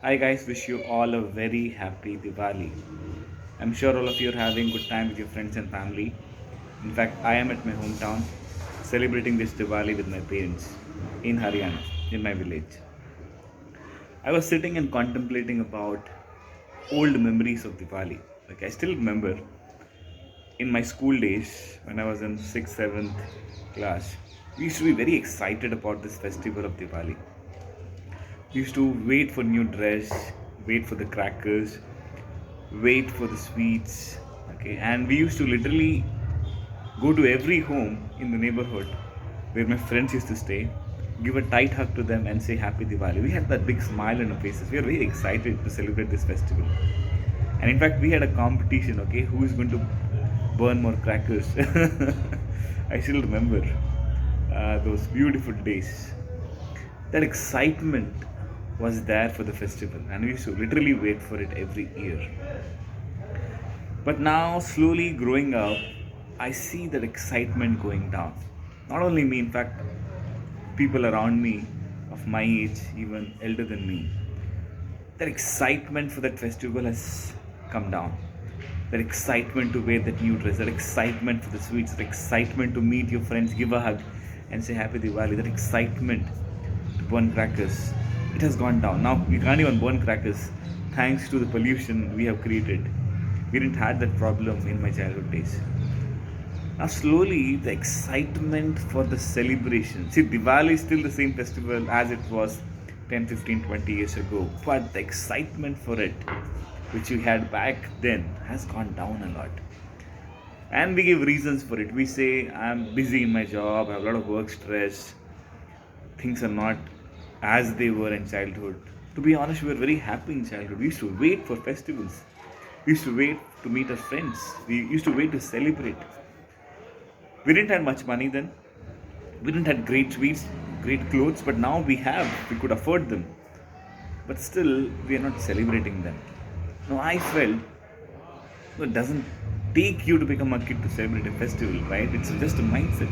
Hi guys, wish you all a very happy Diwali. I'm sure all of you are having good time with your friends and family. In fact, I am at my hometown celebrating this Diwali with my parents in Haryana, in my village. I was sitting and contemplating about old memories of Diwali. Like I still remember in my school days when I was in 6th, 7th class, we used to be very excited about this festival of Diwali. We used to wait for new dress, wait for the crackers, wait for the sweets. Okay, and we used to literally go to every home in the neighborhood where my friends used to stay, give a tight hug to them, and say Happy Diwali. We had that big smile on our faces. We were very excited to celebrate this festival. And in fact, we had a competition. Okay, who is going to burn more crackers? I still remember those beautiful days. That excitement was there for the festival, and we used to literally wait for it every year. But now, slowly growing up, I see that excitement going down. Not only me, in fact, people around me of my age, even elder than me, that excitement for that festival has come down. That excitement to wear that new dress, that excitement for the sweets, that excitement to meet your friends, give a hug, and say Happy Diwali, that excitement to burn crackers, it has gone down. Now we can't even burn crackers thanks to the pollution we have created. We didn't had that problem in my childhood days. Now slowly the excitement for the celebration. See, Diwali is still the same festival as it was 10, 15, 20 years ago. But the excitement for it, which we had back then, has gone down a lot. And we give reasons for it. We say, I'm busy in my job, I have a lot of work stress, things are not as they were in childhood. To be honest, we were very happy in childhood. We used to wait for festivals. We used to wait to meet our friends. We used to wait to celebrate. We didn't have much money then. We didn't have great sweets, great clothes, but now we have. We could afford them. But still, we are not celebrating them. Now, I felt it doesn't take you to become a kid to celebrate a festival, right? It's just a mindset.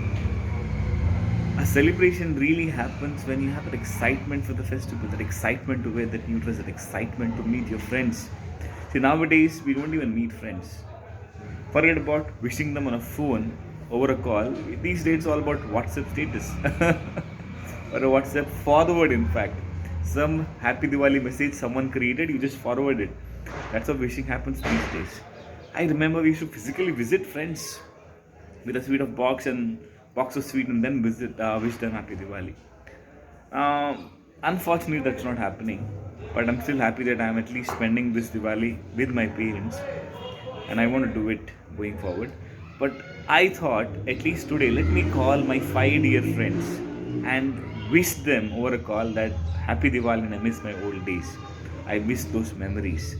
A celebration really happens when you have that excitement for the festival, that excitement to wear that new dress, that excitement to meet your friends. See, nowadays we don't even meet friends. Forget about wishing them on a phone over a call. These days, it's all about WhatsApp status or a WhatsApp forward. In fact, some Happy Diwali message someone created, you just forward it. That's how wishing happens these days. I remember we used to physically visit friends with a sweet of box and box of sweet, and then wish them Happy Diwali. Unfortunately, that's not happening. But I'm still happy that I'm at least spending this Diwali with my parents, and I want to do it going forward. But I thought, at least today, let me call my 5 dear friends and wish them over a call that Happy Diwali and I miss my old days. I miss those memories.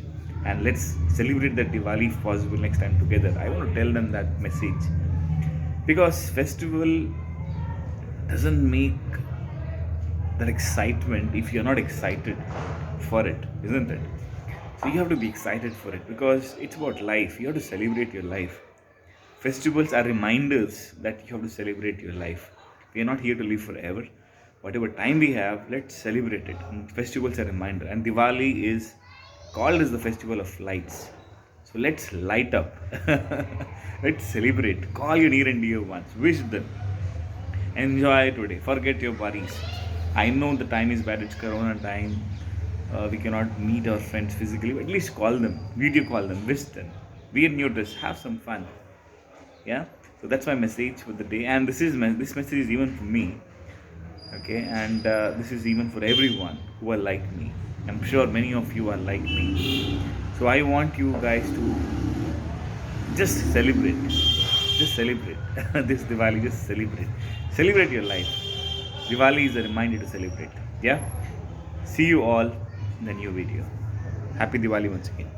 And let's celebrate that Diwali if possible next time together. I want to tell them that message. Because festival doesn't make that excitement if you're not excited for it, isn't it? So you have to be excited for it because it's about life. You have to celebrate your life. Festivals are reminders that you have to celebrate your life. We are not here to live forever. Whatever time we have, let's celebrate it. And festivals are a reminder. And Diwali is called as the festival of lights. So let's light up. Let's celebrate. Call your near and dear ones. Wish them. Enjoy today. Forget your worries. I know the time is bad. It's Corona time. We cannot meet our friends physically. But at least call them. Video call them. Wish them. Wear new dress. Have some fun. Yeah. So that's my message for the day. And this message is even for me. Okay. And this is even for everyone who are like me. I'm sure many of you are like me. So I want you guys to just celebrate. Just celebrate. This Diwali, just celebrate. Celebrate your life. Diwali is a reminder to celebrate. Yeah? See you all in the new video. Happy Diwali once again.